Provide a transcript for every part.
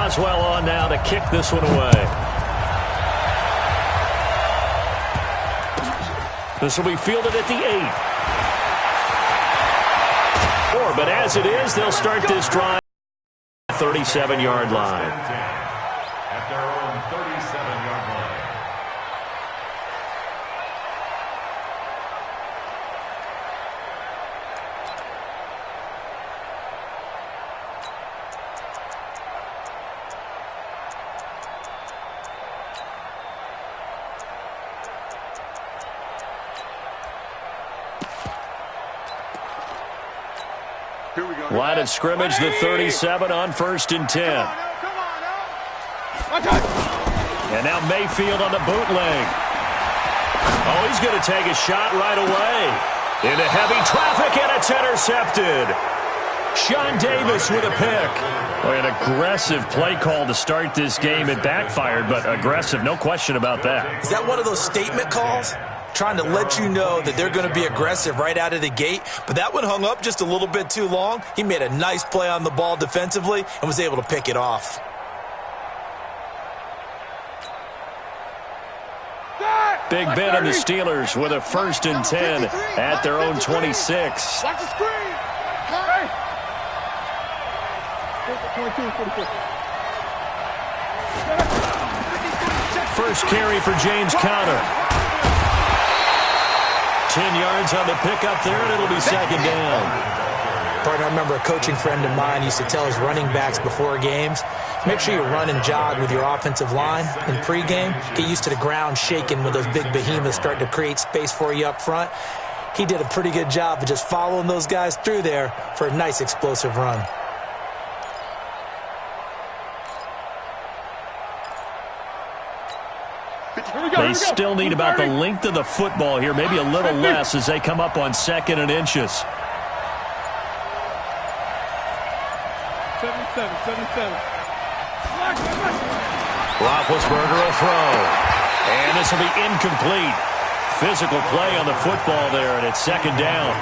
Boswell on now to kick this one away. This will be fielded at the 8. But as it is, they'll start this drive at the 37-yard line. At their own 37-yard line. Line of scrimmage, the 37 on 1st and 10. And now Mayfield on the bootleg. Oh, he's going to take a shot right away. Into heavy traffic, and it's intercepted. Sean Davis with a pick. Boy, an aggressive play call to start this game. It backfired, but aggressive, no question about that. Is that one of those statement calls? Trying to let you know that they're going to be aggressive right out of the gate. But that one hung up just a little bit too long. He made a nice play on the ball defensively and was able to pick it off. Big Ben and the Steelers with a 1st and 10 at their own 26. Watch the screen. First carry for James Conner. 10 yards on the pickup there, and it'll be 2nd down. Partner, I remember a coaching friend of mine used to tell his running backs before games, make sure you run and jog with your offensive line in pregame. Get used to the ground shaking when those big behemoths start to create space for you up front. He did a pretty good job of just following those guys through there for a nice explosive run. They still need about the length of the football here, maybe a little less as they come up on 2nd and inches. 77. Roethlisberger will throw. And this will be incomplete. Physical play on the football there, and it's 2nd down.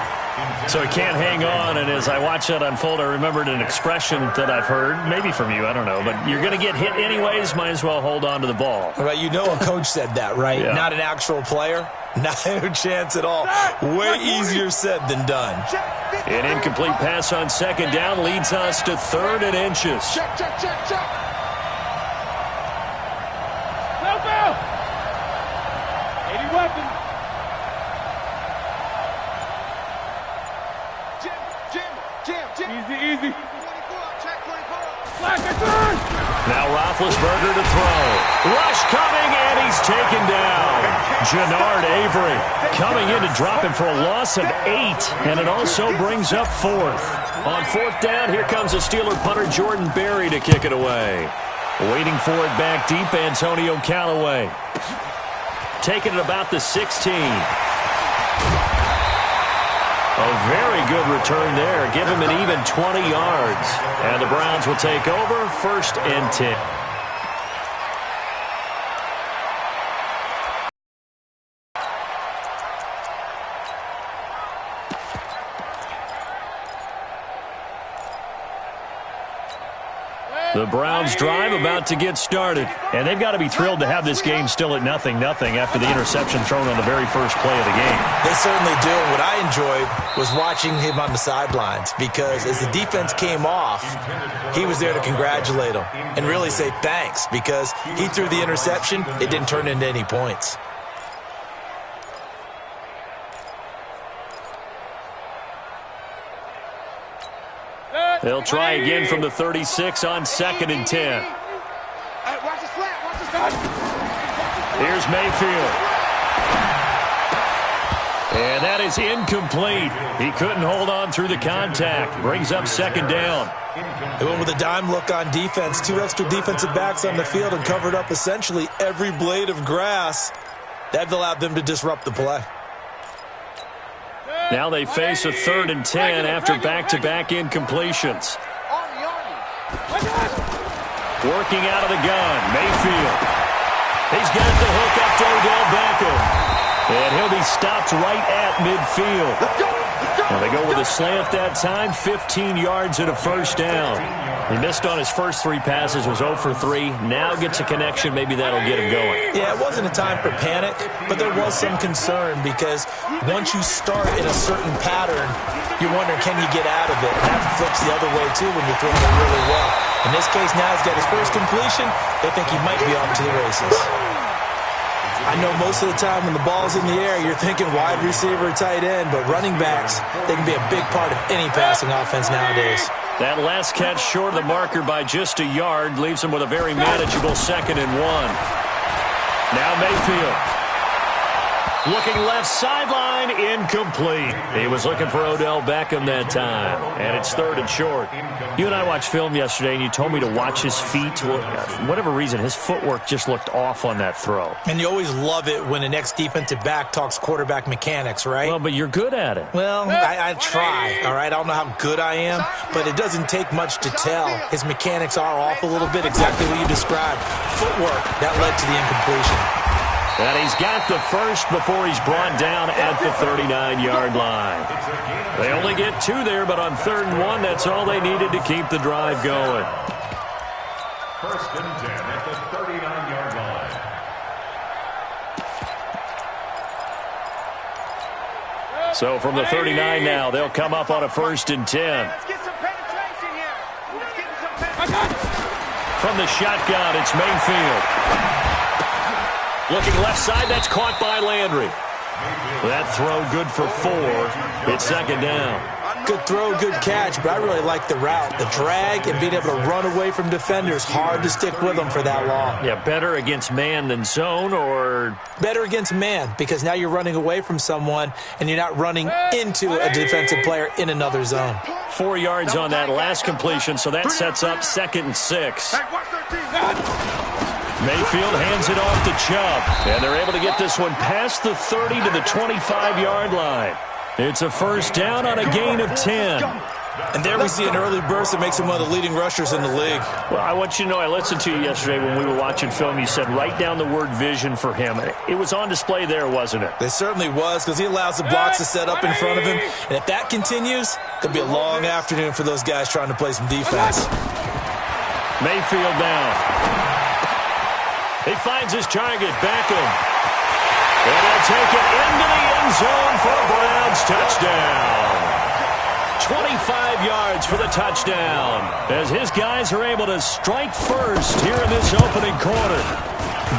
So he can't hang on, and as I watch that unfold, I remembered an expression that I've heard, maybe from you, I don't know, but you're going to get hit anyways, might as well hold on to the ball. Well, you know a coach said that, right? Yeah. Not an actual player. Not a chance at all. Way easier said than done. An incomplete pass on 2nd down leads us to 3rd and inches. Check. Help out. 80 weapons. Jim. Easy. 24, check 24. Flash, now Roethlisberger to throw. Rush coming, and he's taken down. Jannard Avery coming in to drop him for a loss of 8, and it also brings up 4th. On 4th down, here comes a Steeler punter, Jordan Berry, to kick it away. Waiting for it back deep, Antonio Callaway. Taking it about the 16. A very good return there. Give him an even 20 yards. And the Browns will take over 1st and 10. The Browns drive about to get started. And they've got to be thrilled to have this game still at 0-0 after the interception thrown on the very first play of the game. They certainly do. What I enjoyed was watching him on the sidelines because as the defense came off, he was there to congratulate them and really say thanks because he threw the interception. It didn't turn into any points. They'll try again from the 36 on 2nd and 10. Watch the slant. Here's Mayfield. And that is incomplete. He couldn't hold on through the contact. Brings up 2nd down. They went with a dime look on defense. 2 extra defensive backs on the field and covered up essentially every blade of grass. That allowed them to disrupt the play. Now they face a 3rd and 10 after back-to-back incompletions. Working out of the gun, Mayfield. He's got the hook up to Odell Beckham. And he'll be stopped right at midfield. Well, they go with a slant that time, 15 yards and a first down. He missed on his first 3 passes, was 0 for 3. Now gets a connection. Maybe that'll get him going. Yeah, it wasn't a time for panic, but there was some concern because once you start in a certain pattern, you're wondering, can you get out of it? And that flips the other way, too, when you're throwing it really well. In this case, now he's got his first completion. They think he might be off to the races. I know most of the time when the ball's in the air, you're thinking wide receiver, tight end, but running backs, they can be a big part of any passing offense nowadays. That last catch short of the marker by just a yard leaves him with a very manageable 2nd and 1. Now Mayfield. Looking left sideline, incomplete. He was looking for Odell Beckham that time, and it's 3rd and short. You and I watched film yesterday, and you told me to watch his feet. For whatever reason, his footwork just looked off on that throw. And you always love it when the next defensive back talks quarterback mechanics, right? Well, but you're good at it. Well, I try, all right? I don't know how good I am, but it doesn't take much to tell. His mechanics are off a little bit, exactly what you described. Footwork, that led to the incompletion. And he's got the first before he's brought down at the 39-yard line. They only get 2 there, but on 3rd and 1, that's all they needed to keep the drive going. 1st and 10 at the 39-yard line. So from the 39 now, they'll come up on a 1st and 10. Let's get some penetration here. Let's get some penetration. From the shotgun, it's Mayfield. Looking left side, that's caught by Landry. That throw good for 4. It's 2nd down. Good throw, good catch, but I really like the route. The drag and being able to run away from defenders, hard to stick with them for that long. Yeah, better against man than zone, or? Better against man, because now you're running away from someone and you're not running into a defensive player in another zone. 4 yards on that last completion, so that sets up 2nd and 6. Mayfield hands it off to Chubb, and they're able to get this one past the 30 to the 25-yard line. It's a first down on a gain of 10. And there we see an early burst that makes him one of the leading rushers in the league. Well, I want you to know, I listened to you yesterday when we were watching film. You said write down the word vision for him. It was on display there, wasn't it? It certainly was, because he allows the blocks to set up in front of him. And if that continues, it'll be a long afternoon for those guys trying to play some defense. Mayfield down. He finds his target, Beckham. And he'll take it into the end zone for a Browns touchdown. 25 yards for the touchdown, as his guys are able to strike first here in this opening quarter.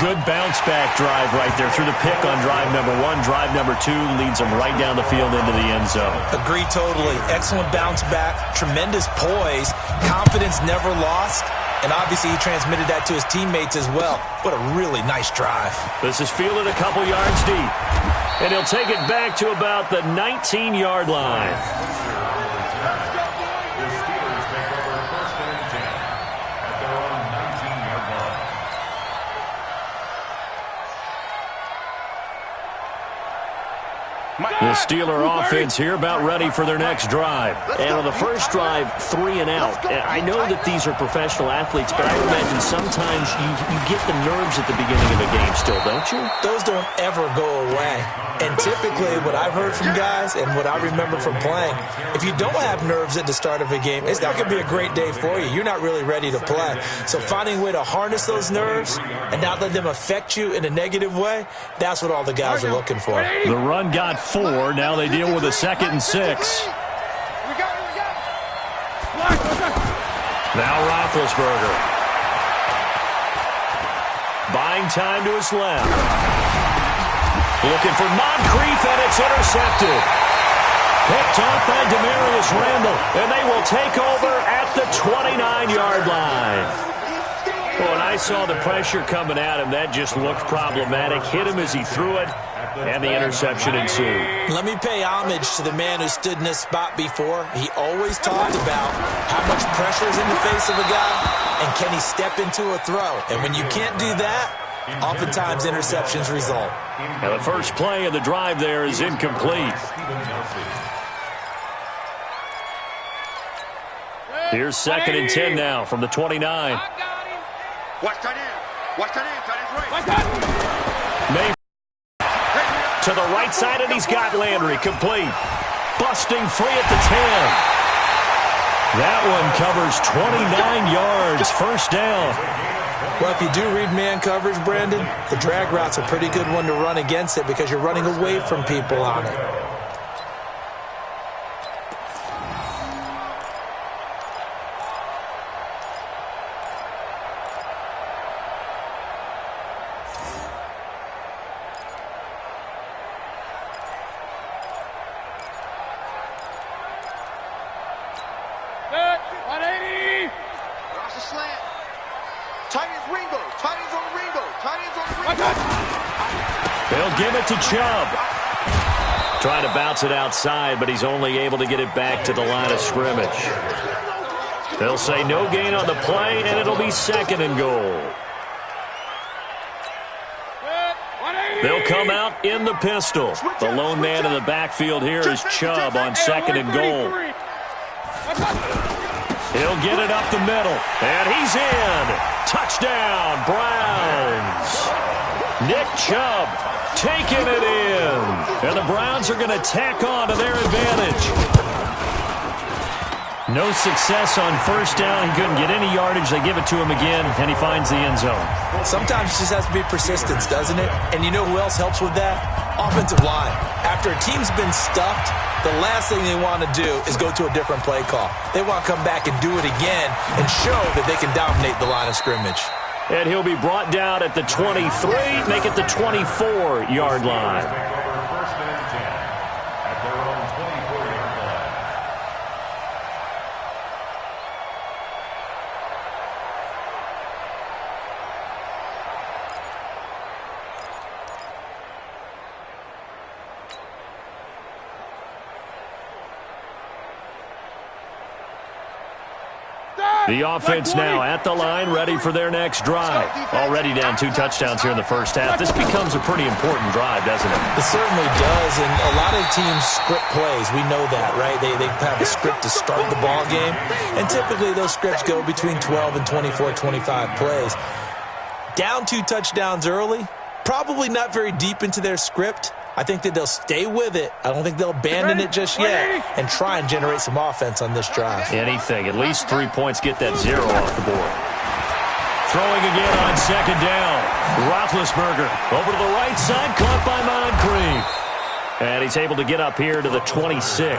Good bounce-back drive right there through the pick on drive number 1. Drive number 2 leads them right down the field into the end zone. Agree totally. Excellent bounce-back, tremendous poise, confidence never lost. And obviously he transmitted that to his teammates as well. What a really nice drive. This is fielded a couple yards deep. And he'll take it back to about the 19-yard line. The Steelers take over 1st and 10 at their own 19-yard line. The Steeler offense here about ready for their next drive. And on the first drive, 3 and out. I know that these are professional athletes, but I imagine sometimes you get the nerves at the beginning of a game still, don't you? Those don't ever go away. And typically what I've heard from guys and what I remember from playing, if you don't have nerves at the start of a game, it's not going to be a great day for you. You're not really ready to play. So finding a way to harness those nerves and not let them affect you in a negative way, that's what all the guys are looking for. The run got 4. Now they deal with a 2nd and 6. Now Roethlisberger. Buying time to his left. Looking for Moncrief, and it's intercepted. Picked off by Demarius Randall, and they will take over at the 29-yard line. Well, when I saw the pressure coming at him, that just looked problematic. Hit him as he threw it, and the interception ensued. Let me pay homage to the man who stood in this spot before. He always talked about how much pressure is in the face of a guy, and can he step into a throw. And when you can't do that, oftentimes interceptions result. And the first play of the drive there is incomplete. Here's 2nd and 10 now from the 29. Watch tight end. Watch tight end. Tight end's right. Mayfield to the right side, and he's got Landry complete. busting free at the 10. That one covers 29 yards, first down. Well, if you do read man coverage, Brandon, the drag route's a pretty good one to run against it because you're running away from people on it. They'll give it to Chubb. Trying to bounce it outside, but he's only able to get it back to the line of scrimmage. They'll say no gain on the play, and it'll be second and goal. They'll come out in the pistol. The lone man in the backfield here is Chubb on second and goal. He'll get it up the middle, and he's in. Touchdown, Browns. Nick Chubb taking it in. And the Browns are going to tack on to their advantage. No success on first down. He couldn't get any yardage. They give it to him again, and he finds the end zone. Sometimes it just has to be persistence, doesn't it? And you know who else helps with that? Offensive line. After a team's been stuffed, the last thing they want to do is go to a different play call. They want to come back and do it again and show that they can dominate the line of scrimmage. And he'll be brought down at the 23, make it the 24-yard line. The offense now at the line, ready for their next drive. Already down 2 touchdowns here in the first half. This becomes a pretty important drive, doesn't it? It certainly does, and a lot of teams script plays. We know that, right? They have a script to start the ball game, and typically those scripts go between 12 and 24, 25 plays. Down 2 touchdowns early, probably not very deep into their script. I think that they'll stay with it. I don't think they'll abandon it just yet and try and generate some offense on this drive. Anything. At least 3 points, get that 0 off the board. Throwing again on second down. Roethlisberger over to the right side, caught by Moncrief. And he's able to get up here to the 26.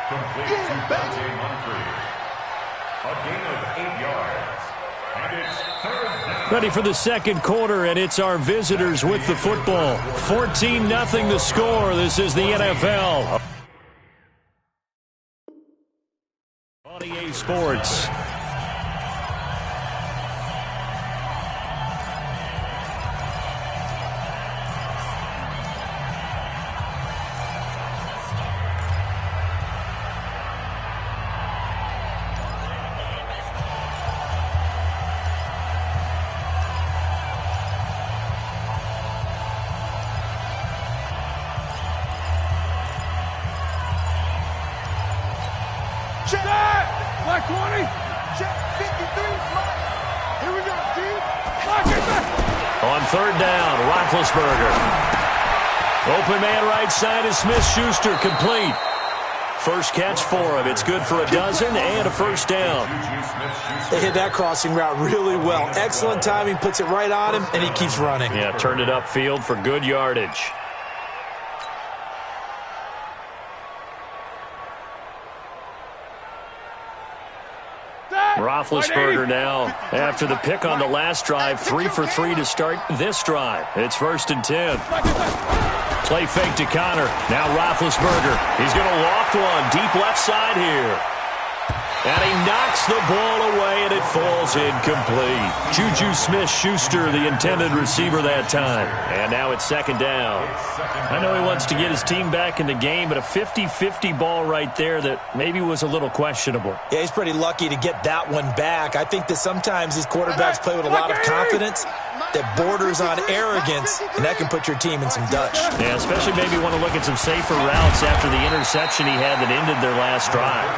Complete to Dante Moncrief. A gain of 8 yards. And it's third down. Ready for the second quarter, and it's our visitors with the football. 14-0 the score. This is the NFL. On EA Sports. Check! Black 20! Check 53! Here we go, dude! On third down, Roethlisberger. Open man right side is Smith-Schuster, complete. First catch for him. It's good for a dozen and a first down. They hit that crossing route really well. Excellent timing, puts it right on him, and he keeps running. Yeah, turned it upfield for good yardage. Roethlisberger now, after the pick on the last drive, 3 for 3 to start this drive. It's 1st and 10. Play fake to Connor. Now Roethlisberger. He's going to loft one deep left side here. And he knocks the ball away, and it falls incomplete. Juju Smith-Schuster, the intended receiver that time. And now it's second down. I know he wants to get his team back in the game, but a 50-50 ball right there that maybe was a little questionable. Yeah, he's pretty lucky to get that one back. I think that sometimes these quarterbacks play with a lot of confidence that borders on arrogance, and that can put your team in some Dutch. Yeah, especially maybe want to look at some safer routes after the interception he had that ended their last drive.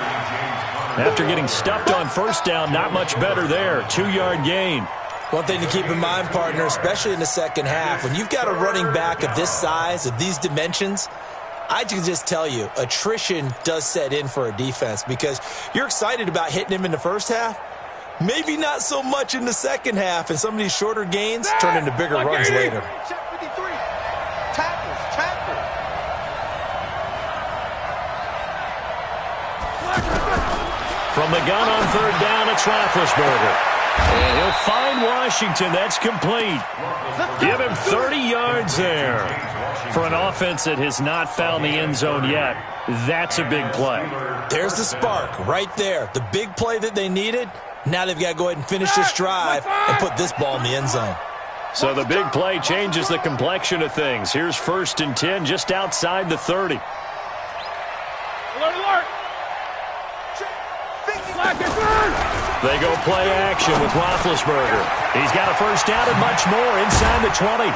After getting stuffed on first down, not much better there. 2-yard gain. One thing to keep in mind, partner, especially in the second half, when you've got a running back of this size, of these dimensions, I can just tell you, attrition does set in for a defense because you're excited about hitting him in the first half. Maybe not so much in the second half, and some of these shorter gains turn into bigger runs later. Check 53. Tackle. From the gun on third down, it's Roethlisberger. And he'll find Washington. That's complete. Give him 30 yards there. For an offense that has not found the end zone yet, that's a big play. There's the spark right there. The big play that they needed. Now they've got to go ahead and finish this drive and put this ball in the end zone. So the big play changes the complexion of things. Here's 1st and 10 just outside the 30. Alert. They go play action with Roethlisberger. He's got a first down and much more inside the 20.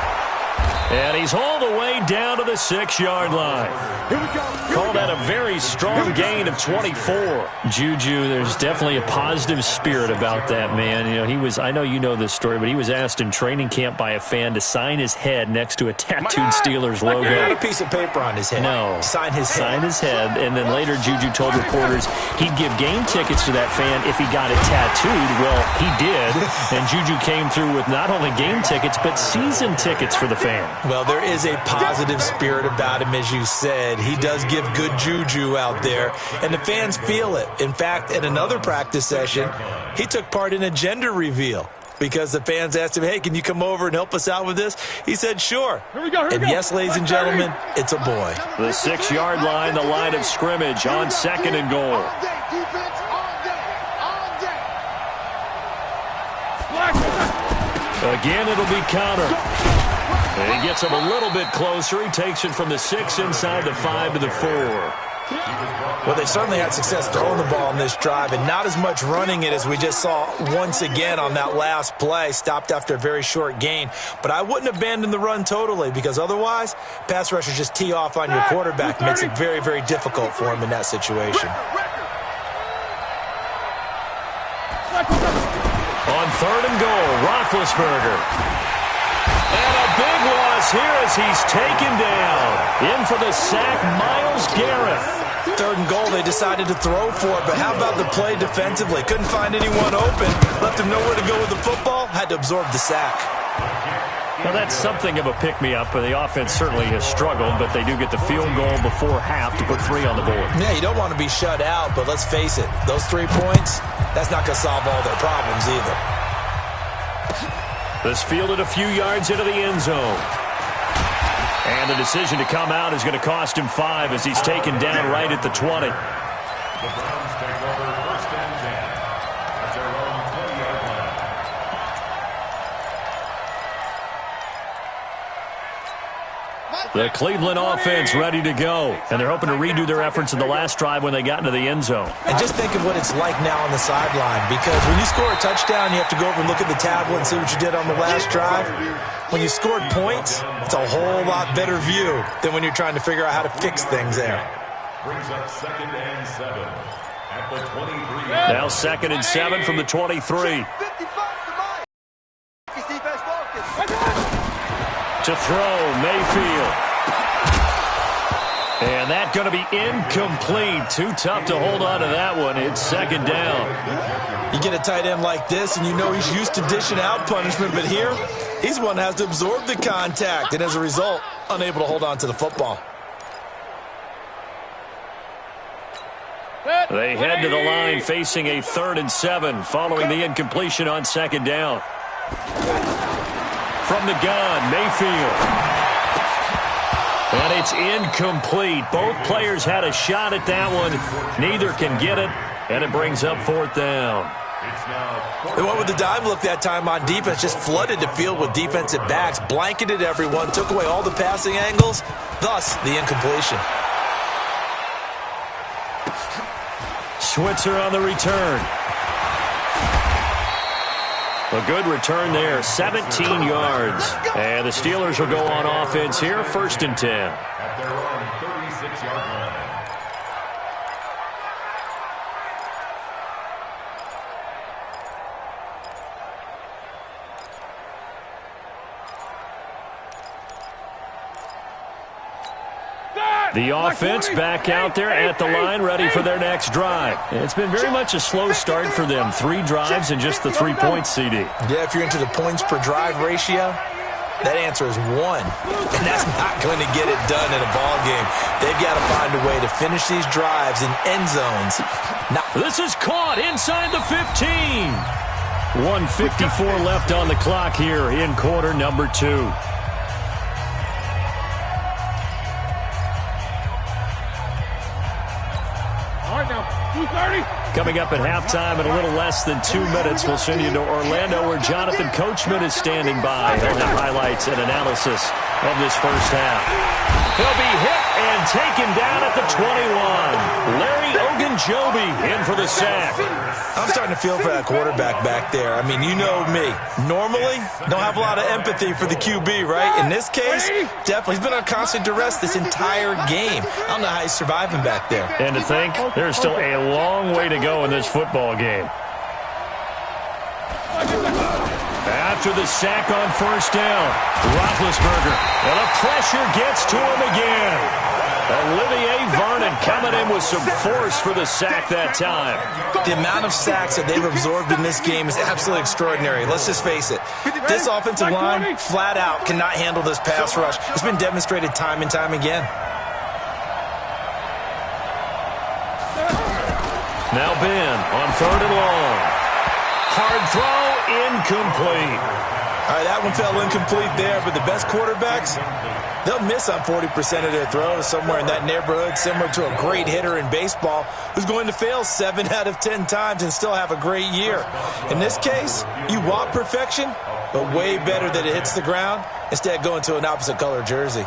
And he's hauled away down to the 6-yard line. Here we go. Call that a very strong gain of 24. Juju, there's definitely a positive spirit about that, man. You know, he was, I know you know this story, but he was asked in training camp by a fan to sign his head next to a tattooed Steelers logo. Not a piece of paper on his head. No. Sign his head. Sign his head. And then later Juju told reporters he'd give game tickets to that fan if he got it tattooed. Well, he did. And Juju came through with not only game tickets, but season tickets for the fan. Well, there is a positive spirit about him, as you said. He does give good juju out there, and the fans feel it. In fact, at another practice session, he took part in a gender reveal because the fans asked him, hey, can you come over and help us out with this? He said, sure. Here we go. And yes, ladies and gentlemen, it's a boy. The 6-yard line, the line of scrimmage on 2nd and goal. All day, defense, all day. Again, it'll be counter. And he gets him a little bit closer. He takes it from the 6 inside the 5 to the 4. Well, they certainly had success throwing the ball on this drive and not as much running it as we just saw once again on that last play. Stopped after a very short gain. But I wouldn't abandon the run totally because otherwise, pass rushers just tee off on your quarterback. Makes it very, very difficult for him in that situation. On 3rd and goal, Roethlisberger. And a big loss here as he's taken down. In for the sack, Myles Garrett. 3rd and goal, they decided to throw for it, but how about the play defensively? Couldn't find anyone open. Left him nowhere to go with the football. Had to absorb the sack. Well, that's something of a pick-me-up. The offense certainly has struggled, but they do get the field goal before half to put 3 on the board. Yeah, you don't want to be shut out, but let's face it. Those 3 points, that's not going to solve all their problems either. This fielded a few yards into the end zone. And the decision to come out is going to cost him 5 as he's taken down right at the 20. The Browns take over 1st and 10 at their own 20-yard line. The Cleveland offense ready to go. And they're hoping to redo their efforts in the last drive when they got into the end zone. And just think of what it's like now on the sideline, because when you score a touchdown, you have to go over and look at the tablet and see what you did on the last drive. When you scored points, it's a whole lot better view than when you're trying to figure out how to fix things there. Brings up 2nd and 7 at the 23. Now 2nd and 7 from the 23. To throw, Mayfield. And that going to be incomplete. Too tough to hold on to that one. It's 2nd down. You get a tight end like this, and you know he's used to dishing out punishment, but here, he's one that has to absorb the contact, and as a result, unable to hold on to the football. They head to the line facing a 3rd and 7 following the incompletion on 2nd down. From the gun, Mayfield. And it's incomplete. Both players had a shot at that one. Neither can get it, and it brings up 4th down. They went with the dime look that time on defense, just flooded the field with defensive backs, blanketed everyone, took away all the passing angles, thus the incompletion. Switzer on the return. A good return there, 17 yards. And the Steelers will go on offense here, 1st and 10. At their own 36-yard line. The offense back out there at the line, ready for their next drive. It's been very much a slow start for them. 3 drives and just the 3 points, CD. Yeah, if you're into the points per drive ratio, that answer is 1. And that's not going to get it done in a ball game. They've got to find a way to finish these drives in end zones. This is caught inside the 15. 1:54 left on the clock here in quarter number 2. Coming up at halftime in a little less than 2 minutes, we'll send you to Orlando where Jonathan Coachman is standing by. He'll have highlights and analysis of this first half. He'll be hit and taken down at the 21. Larry Ogunjobi in for the sack. I'm starting to feel for that quarterback back there. I mean, you know me. Normally, don't have a lot of empathy for the QB, right? In this case, definitely. He's been on constant duress this entire game. I don't know how he's surviving back there. And to think, there's still a long way to go in this football game. After the sack on first down, Roethlisberger, and the pressure gets to him again. Olivier Vernon coming in with some force for the sack that time. The amount of sacks that they've absorbed in this game is absolutely extraordinary. Let's just face it. This offensive line, flat out, cannot handle this pass rush. It's been demonstrated time and time again. Now Ben on 3rd and long. Hard throw, incomplete. All right, that one fell incomplete there, but the best quarterbacks, they'll miss on 40% of their throws, somewhere in that neighborhood, similar to a great hitter in baseball who's going to fail 7 out of 10 times and still have a great year. In this case, you want perfection, but way better that it hits the ground instead of going to an opposite color jersey.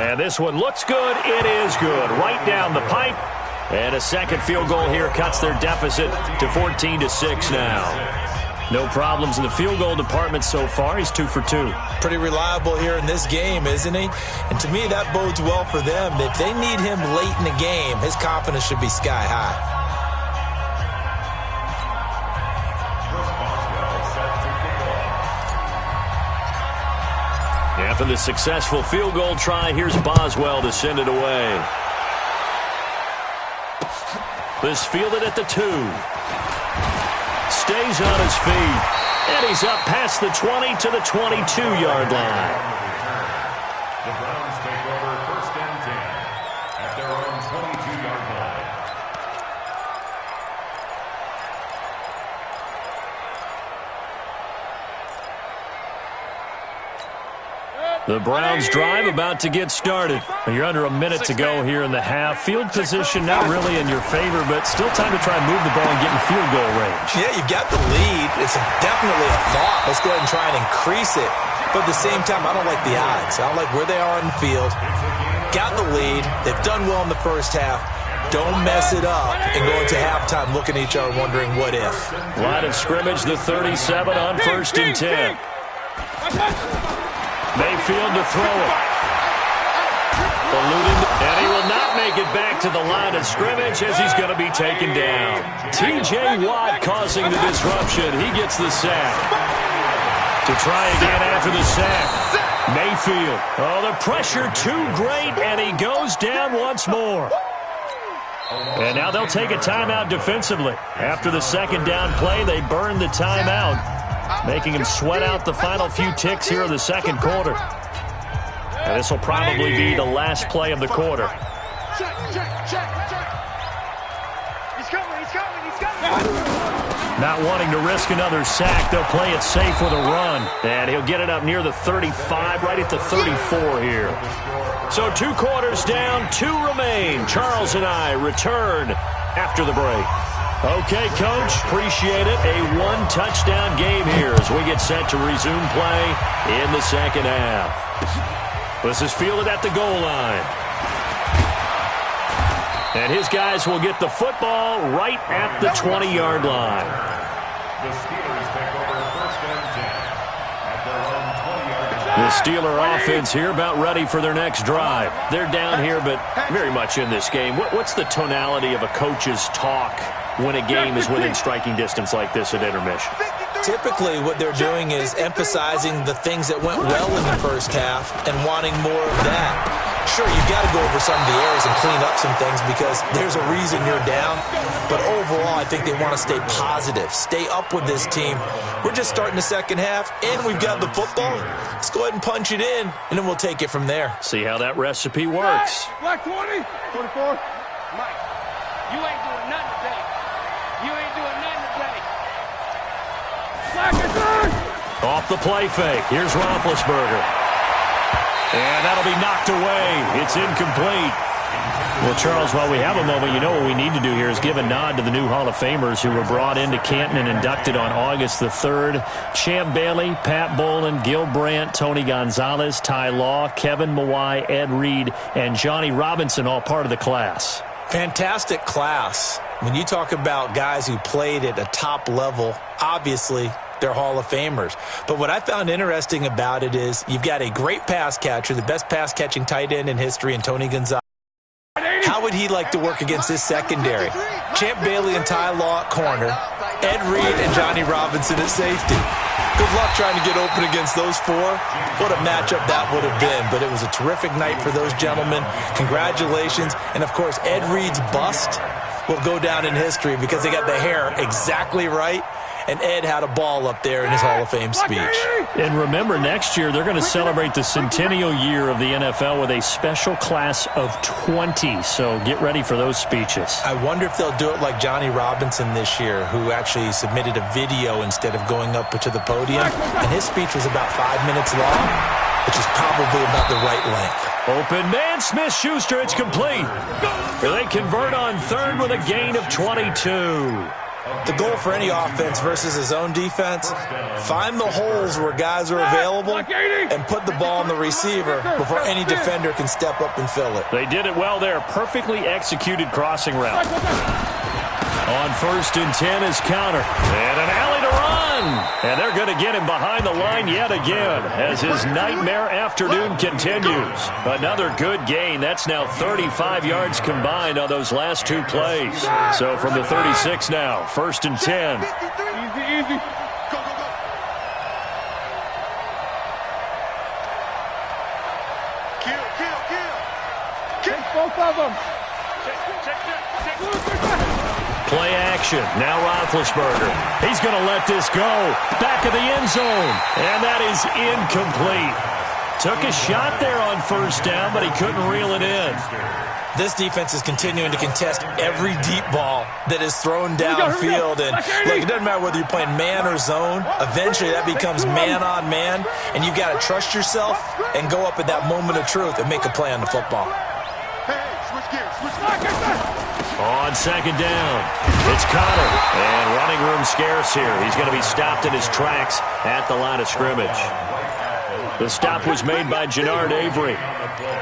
And this one looks good. It is good. Right down the pipe. And a second field goal here cuts their deficit to 14-6 now. No problems in the field goal department so far. He's 2 for 2. Pretty reliable here in this game, isn't he? And to me, that bodes well for them. If they need him late in the game, his confidence should be sky high. After the successful field goal try, here's Boswell to send it away. This fielded at the 2. Stays on his feet. And he's up past the 20 to the 22-yard line. The Browns take over 1st and 10 at their own 22-yard line. The Browns drive about to get started. You're under a minute to go here in the half. Field position not really in your favor, but still time to try and move the ball and get in field goal range. Yeah, you've got the lead. It's definitely a thought. Let's go ahead and try and increase it. But at the same time, I don't like the odds. I don't like where they are on the field. Got the lead. They've done well in the first half. Don't mess it up and go into halftime looking at each other wondering what if. Line of scrimmage, the 37 on 1st and 10. Mayfield to throw it. And he will not make it back to the line of scrimmage as he's going to be taken down. T.J. Watt causing the disruption. He gets the sack. To try again after the sack. Mayfield. Oh, the pressure too great, and he goes down once more. And now they'll take a timeout defensively. After the second down play, they burn the timeout, making him sweat out the final few ticks here in the second quarter. And this will probably be the last play of the quarter. Check. He's coming. Not wanting to risk another sack, they'll play it safe with a run. And he'll get it up near the 35, right at the 34 here. So 2 quarters down, 2 remain. Charles and I return after the break. Okay, Coach, appreciate it. A 1-touchdown game here as we get set to resume play in the second half. This is fielded at the goal line. And his guys will get the football right at the 20-yard line. The Steelers take over 1st and 10 at their own The Steeler offense here about ready for their next drive. They're down here, but very much in this game. What's the tonality of a coach's talk when a game is within striking distance like this at intermission? Typically, what they're doing is emphasizing the things that went well in the first half and wanting more of that. Sure, you've got to go over some of the errors and clean up some things because there's a reason you're down. But overall, I think they want to stay positive, stay up with this team. We're just starting the second half, and we've got the football. Let's go ahead and punch it in, and then we'll take it from there. See how that recipe works. Black 20, 24. Mike, you ain't doing nothing today. You ain't doing nothing today. Black is on. Off the play fake. Here's Roethlisberger. And that'll be knocked away. It's incomplete. Well, Charles, while we have a moment, you know what we need to do here is give a nod to the new Hall of Famers who were brought into Canton and inducted on August the 3rd. Champ Bailey, Pat Bolin, Gil Brandt, Tony Gonzalez, Ty Law, Kevin Mawai, Ed Reed, and Johnny Robinson, all part of the class. Fantastic class. When you talk about guys who played at a top level, obviously they're Hall of Famers. But what I found interesting about it is you've got a great pass catcher, the best pass-catching tight end in history, in Tony Gonzalez. How would he like to work against his secondary? Champ Bailey and Ty Law at corner, Ed Reed and Johnny Robinson at safety. Good luck trying to get open against those four. What a matchup that would have been. But it was a terrific night for those gentlemen. Congratulations. And, of course, Ed Reed's bust will go down in history because they got the hair exactly right. And Ed had a ball up there in his Hall of Fame speech. And remember, next year they're going to celebrate the centennial year of the NFL with a special class of 20. So get ready for those speeches. I wonder if they'll do it like Johnny Robinson this year, who actually submitted a video instead of going up to the podium. And his speech was about 5 minutes long, which is probably about the right length. Open man, Smith-Schuster, it's complete. They convert on third with a gain of 22. The goal for any offense versus his own defense, find the holes where guys are available and put the ball on the receiver before any defender can step up and fill it. They did it well there. Perfectly executed crossing route. On 1st and 10 is counter. And an alley to run. And they're going to get him behind the line yet again as his nightmare afternoon continues. Another good gain. That's now 35 yards combined on those last two plays. So from the 36 now, 1st and 10. Easy. Go. Kill. Take both of them. Play action. Now Roethlisberger. He's going to let this go. Back of the end zone. And that is incomplete. Took a shot there on 1st down, but he couldn't reel it in. This defense is continuing to contest every deep ball that is thrown downfield. And look, it doesn't matter whether you're playing man or zone. Eventually that becomes man on man. And you've got to trust yourself and go up at that moment of truth and make a play on the football. Switch gears. On 2nd down, it's Connor. And running room scarce here. He's going to be stopped in his tracks at the line of scrimmage. The stop was made by Jannard Avery.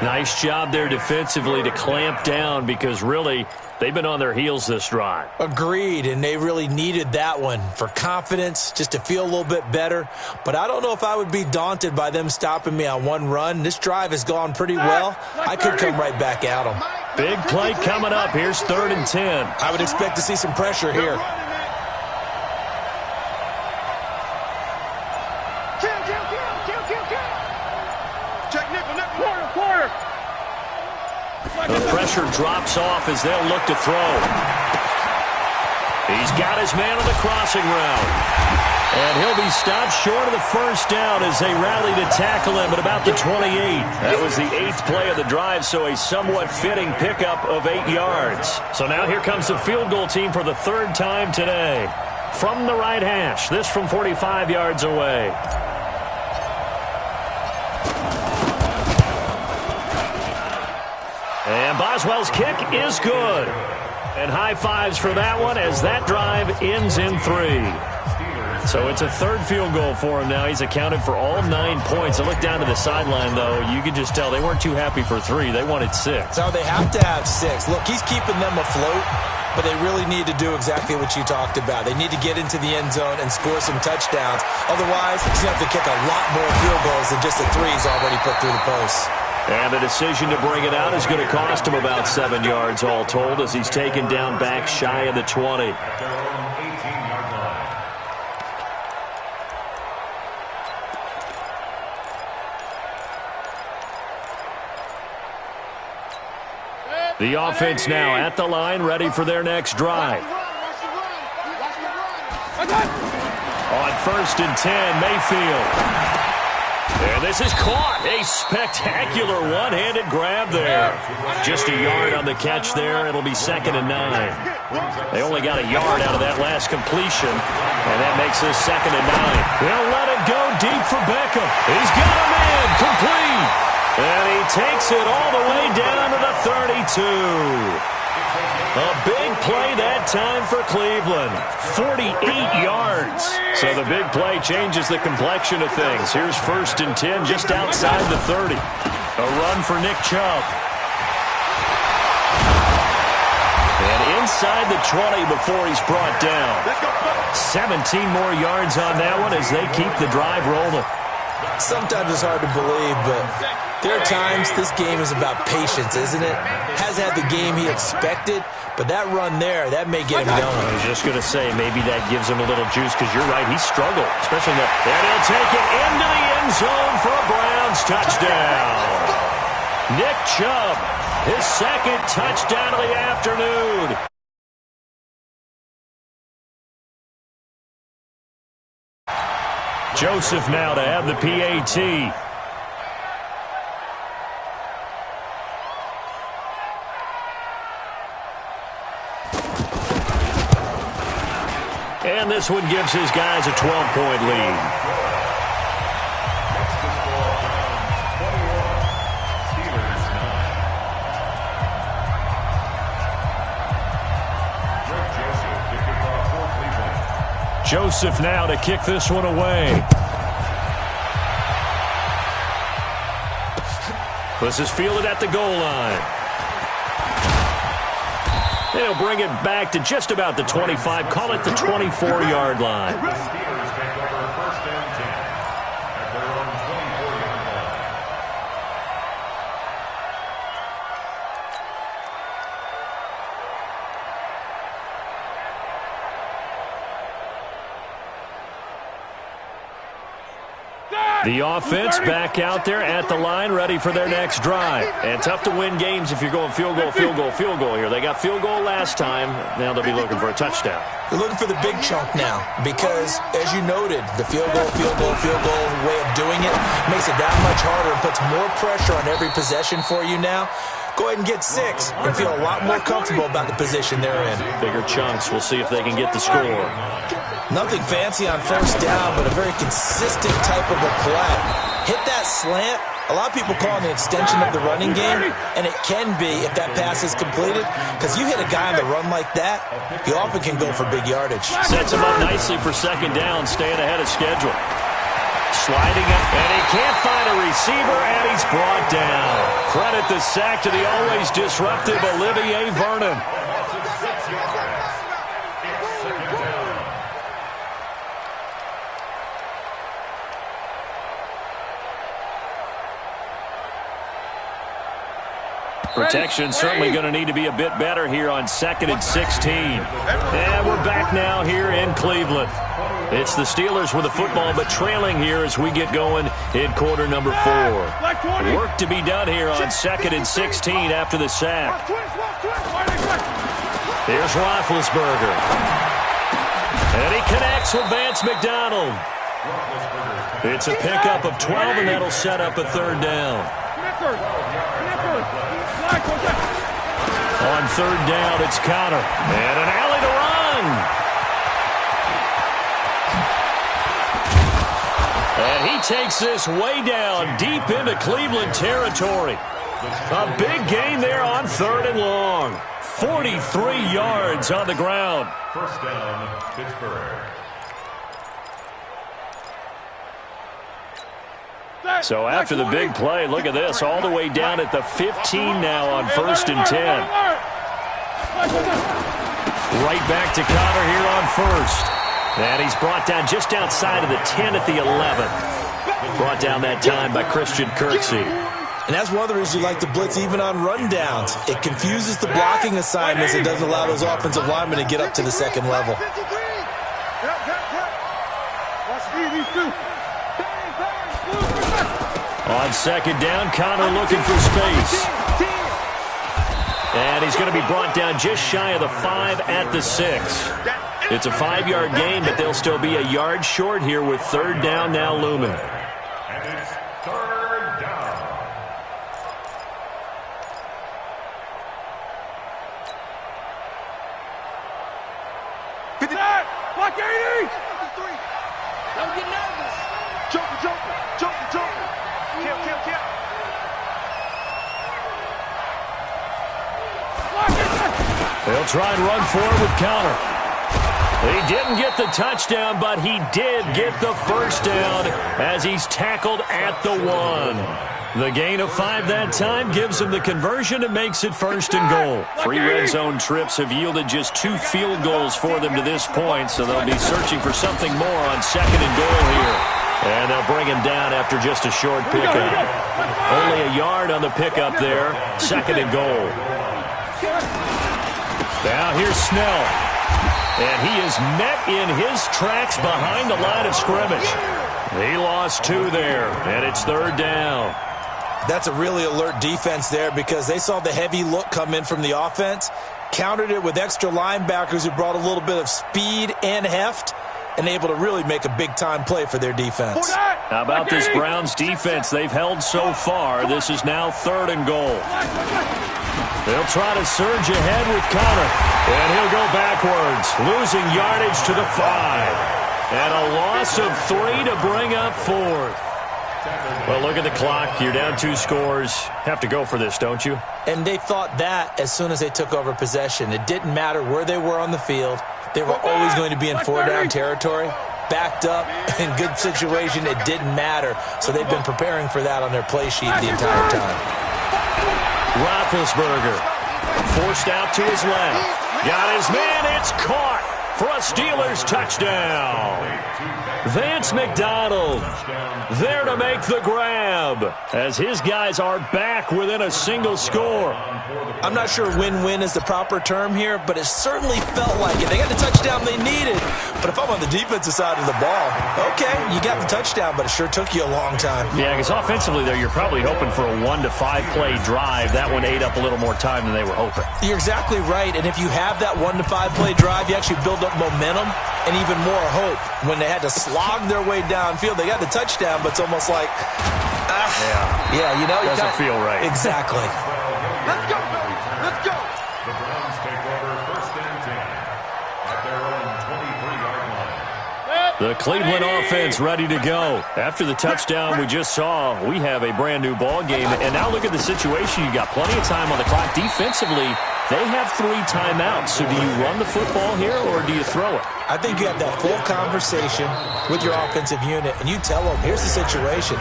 Nice job there defensively to clamp down because really they've been on their heels this drive. Agreed, and they really needed that one for confidence, just to feel a little bit better. But I don't know if I would be daunted by them stopping me on one run. This drive has gone pretty well. I could come right back at them. Big play coming up. Here's 3rd and 10. I would expect to see some pressure here. Quarter. The pressure drops off as they'll look to throw. He's got his man on the crossing route. And he'll be stopped short of the 1st down as they rally to tackle him at about the 28. That was the 8th play of the drive, so a somewhat fitting pickup of 8 yards. So now here comes the field goal team for the 3rd time today. From the right hash, this from 45 yards away. And Boswell's kick is good. And high fives for that one as that drive ends in 3. So it's a 3rd field goal for him now. He's accounted for all 9 points. I look down to the sideline, though. You could just tell they weren't too happy for 3. They wanted 6. So they have to have 6. Look, he's keeping them afloat. but they really need to do exactly what you talked about. They need to get into the end zone and score some touchdowns. Otherwise, he's going to have to kick a lot more field goals than just the threes already put through the posts. And the decision to bring it out is going to cost him about 7 yards all told as he's taken down back shy of the 20. The offense now at the line, ready for their next drive. On 1st and 10, Mayfield. And this is caught. A spectacular one-handed grab there. Just a yard on the catch there. It'll be 2nd and 9. They only got a yard out of that last completion, and that makes this 2nd and 9. They'll let it go deep for Beckham. He's got him in. Complete. And he takes it all the way down to the 32. A big play that time for Cleveland. 48 yards. So the big play changes the complexion of things. Here's 1st and 10 just outside the 30. A run for Nick Chubb. And inside the 20 before he's brought down. 17 more yards on that one as they keep the drive rolling. Sometimes it's hard to believe, but there are times this game is about patience, isn't it? Hasn't had the game he expected, but that run there, that may get him going. I was just going to say, maybe that gives him a little juice, because you're right, he struggled, especially in that. And he'll take it into the end zone for a Browns touchdown. Nick Chubb, his 2nd touchdown of the afternoon. Joseph now to have the PAT. And this one gives his guys a 12-point lead. Joseph now to kick this one away. This is fielded at the goal line. They'll bring it back to just about the 25. Call it the 24-yard line. The Steelers take over 1st and 10 at their own 24-yard line. The offense back out there at the line, ready for their next drive. And tough to win games if you're going field goal, field goal, field goal here. They got field goal last time. Now they'll be looking for a touchdown. They're looking for the big chunk now because, as you noted, the field goal way of doing it makes it that much harder and puts more pressure on every possession for you now. Go ahead and get 6 and feel a lot more comfortable about the position they're in. Bigger chunks. We'll see if they can get the score. Nothing fancy on 1st down, but a very consistent type of a play. Hit that slant. A lot of people call it an extension of the running game, and it can be if that pass is completed, because you hit a guy on the run like that, he often can go for big yardage. Sets him up nicely for 2nd down, staying ahead of schedule. Sliding up, and he can't find a receiver, and he's brought down. Credit the sack to the always disruptive Olivier Vernon. Protection certainly going to need to be a bit better here on 2nd and 16. And we're back now here in Cleveland. It's the Steelers with the football, but trailing here as we get going in quarter number 4. Work to be done here on 2nd and 16 after the sack. Here's Roethlisberger. And he connects with Vance McDonald. It's a pickup of 12, and that'll set up a 3rd down. On 3rd down, it's Connor. And an alley to run. And he takes this way down, deep into Cleveland territory. A big gain there on 3rd and long. 43 yards on the ground. 1st down, Pittsburgh. So after the big play, look at this, all the way down at the 15 now on 1st and 10. Right back to Connor here on first. And he's brought down just outside of the 10 at the 11. Brought down that time by Christian Kirksey. And that's one of the reasons you like to blitz even on rundowns. It confuses the blocking assignments and doesn't allow those offensive linemen to get up to the second level. On second down, Connor looking for space. And he's going to be brought down just shy of the 5 at the 6. It's a 5-yard gain, but they'll still be a yard short here with third down now looming. And it's third down. Block 80! Don't get nervous. Joker. Kill. They'll try and run forward with Connor. He didn't get the touchdown, but he did get the first down as he's tackled at the 1. The gain of 5 that time gives him the conversion and makes it first and goal. 3 red zone trips have yielded just 2 field goals for them to this point, so they'll be searching for something more on second and goal here. And they'll bring him down after just a short pickup. Only a yard on the pickup there. Second and goal. Now here's Snell. And he is met in his tracks behind the line of scrimmage. He lost 2 there, and it's third down. That's a really alert defense there because they saw the heavy look come in from the offense, countered it with extra linebackers who brought a little bit of speed and heft, and able to really make a big-time play for their defense. How about this Browns defense they've held so far? This is now third and goal. They'll try to surge ahead with Connor, and he'll go backwards, losing yardage to the 5. And a loss of 3 to bring up fourth. Well, look at the clock. You're down 2 scores. Have to go for this, don't you? And they thought that as soon as they took over possession. It didn't matter where they were on the field. They were always going to be in 4-down territory. Backed up, in good situation, it didn't matter. So they've been preparing for that on their play sheet the entire time. Roethlisberger forced out to his left. Got his man. It's caught for a Steelers touchdown. Vance McDonald there to make the grab as his guys are back within a single score. I'm not sure win-win is the proper term here, but it certainly felt like it. They got the touchdown they needed. But if I'm on the defensive side of the ball, okay, you got the touchdown, but it sure took you a long time. Yeah, because offensively there, you're probably hoping for a 1 to 5 play drive. That one ate up a little more time than they were hoping. You're exactly right, and if you have that 1 to 5 play drive, you actually build up momentum and even more hope. When they had to slog their way downfield, they got the touchdown, but it's almost like, you know, doesn't feel right. Exactly. Let's go. The Browns take over first and 10 at their own 23-yard line. The Cleveland offense ready to go. After the touchdown we just saw, we have a brand new ball game. And now look at the situation. You got plenty of time on the clock. Defensively, they have 3 timeouts. So do you run the football here or do you throw it? I think you have that full conversation with your offensive unit, and you tell them, here's the situation.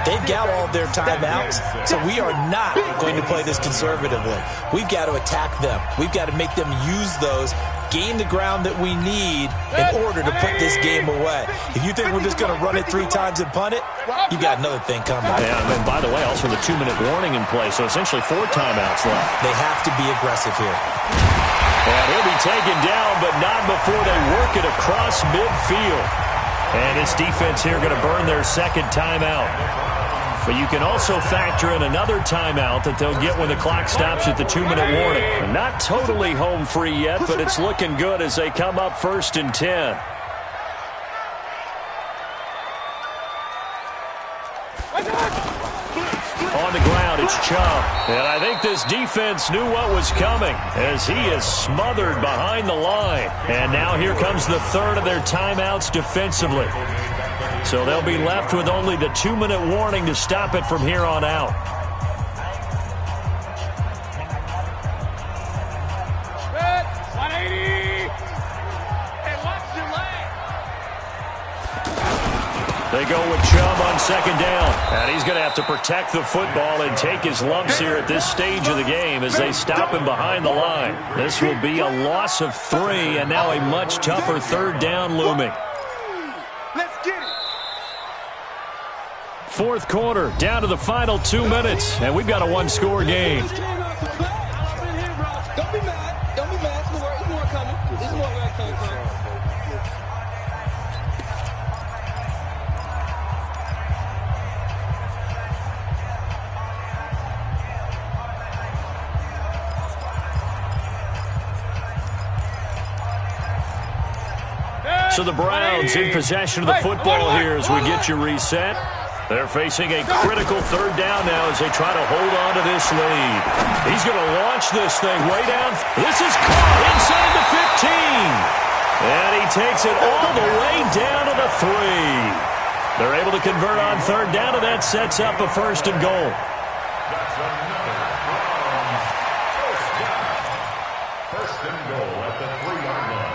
They've got all their timeouts, so we are not going to play this conservatively. We've got to attack them. We've got to make them use those, gain the ground that we need in order to put this game away. If you think we're just going to run it 3 times and punt it, you got another thing coming. Yeah, and by the way, also the 2-minute warning in play, so essentially 4 timeouts left. They have to be aggressive here. And he'll be taken down, but not before they work it across midfield. And this defense here going to burn their second timeout. But you can also factor in another timeout that they'll get when the clock stops at the 2-minute warning. And not totally home free yet, but it's looking good as they come up first and 10. On the ground, it's Chubb. And I think this defense knew what was coming as he is smothered behind the line. And now here comes the third of their timeouts defensively. So they'll be left with only the 2-minute warning to stop it from here on out. Good. 180. Hey, watch your leg. They go with Chubb on second down. And he's going to have to protect the football and take his lumps here at this stage of the game as they stop him behind the line. This will be a loss of 3, and now a much tougher third down looming. Let's get it. Fourth quarter, down to the final 2 minutes, and we've got a one-score game. Don't be mad. Don't be mad. There's more coming. There's more where it came from. So the Browns in possession of the football here as we get you reset. They're facing a critical third down now as they try to hold on to this lead. He's going to launch this thing way down. This is caught inside the 15. And he takes it all the way down to the 3. They're able to convert on third down, and that sets up a first and goal. That's another Browns first down. First and goal at the 3-yard line.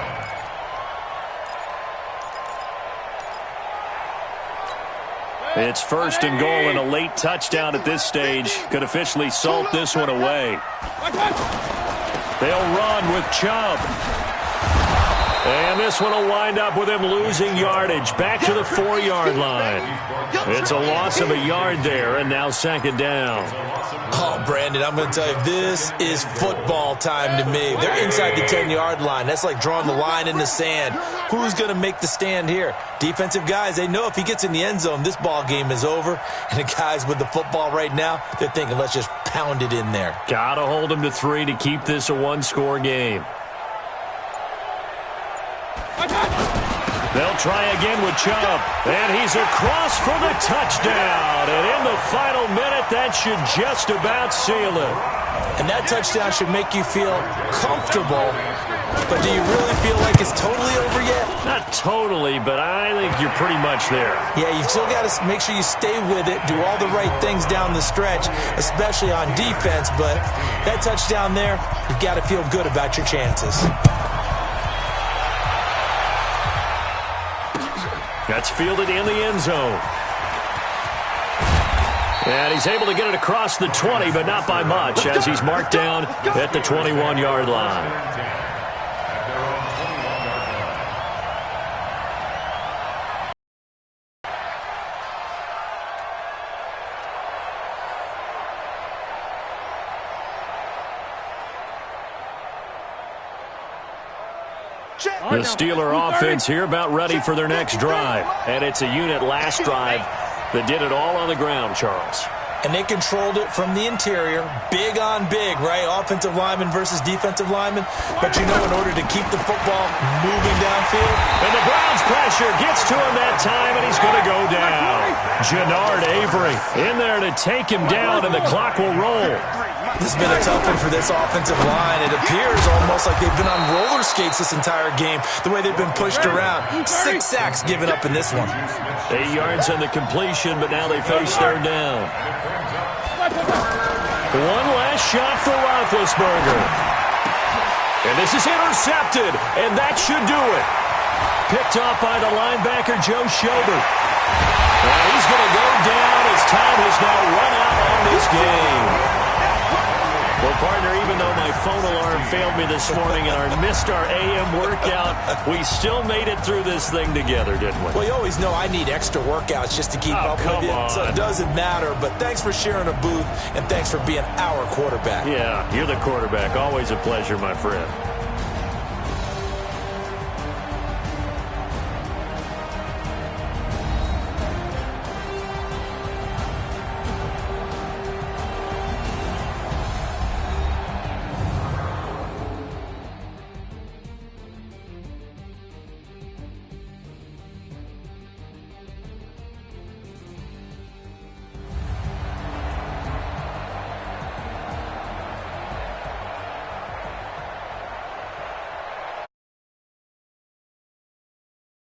It's first and goal, and a late touchdown at this stage could officially salt this one away. They'll run with Chubb. And this one will wind up with him losing yardage back to the 4-yard line. It's a loss of a yard there, and now second down. Oh, Brandon, I'm going to tell you, this is football time to me. They're inside the 10-yard line. That's like drawing the line in the sand. Who's going to make the stand here? Defensive guys, they know if he gets in the end zone, this ball game is over. And the guys with the football right now, they're thinking, let's just pound it in there. Got to hold him to 3 to keep this a one-score game. They'll try again with Chubb, and he's across for the touchdown. And in the final minute, that should just about seal it. And that touchdown should make you feel comfortable, but do you really feel like it's totally over yet? Not totally, but I think you're pretty much there. Yeah, you've still got to make sure you stay with it, do all the right things down the stretch, especially on defense, but that touchdown there, you've got to feel good about your chances. That's fielded in the end zone. And he's able to get it across the 20, but not by much, as he's marked down at the 21-yard line. The Steeler offense here about ready for their next drive. And it's a unit last drive that did it all on the ground, Charles. And they controlled it from the interior, big on big, right? Offensive lineman versus defensive lineman. But you know, in order to keep the football moving downfield. And the Browns pressure gets to him that time, and he's going to go down. Jannard Avery in there to take him down, and the clock will roll. This has been a tough one for this offensive line. It appears almost like they've been on roller skates this entire game, the way they've been pushed around. 6 sacks given up in this one. 8 yards on the completion, but now they face third down. One last shot for Roethlisberger. And this is intercepted, and that should do it. Picked off by the linebacker, Joe Schobert. And he's going to go down as time has now run out on this game. Well, partner, even though my phone alarm failed me this morning and I missed our AM workout, we still made it through this thing together, didn't we? Well, you always know I need extra workouts just to keep up with you, so it doesn't matter. But thanks for sharing a booth, and thanks for being our quarterback. Yeah, you're the quarterback. Always a pleasure, my friend.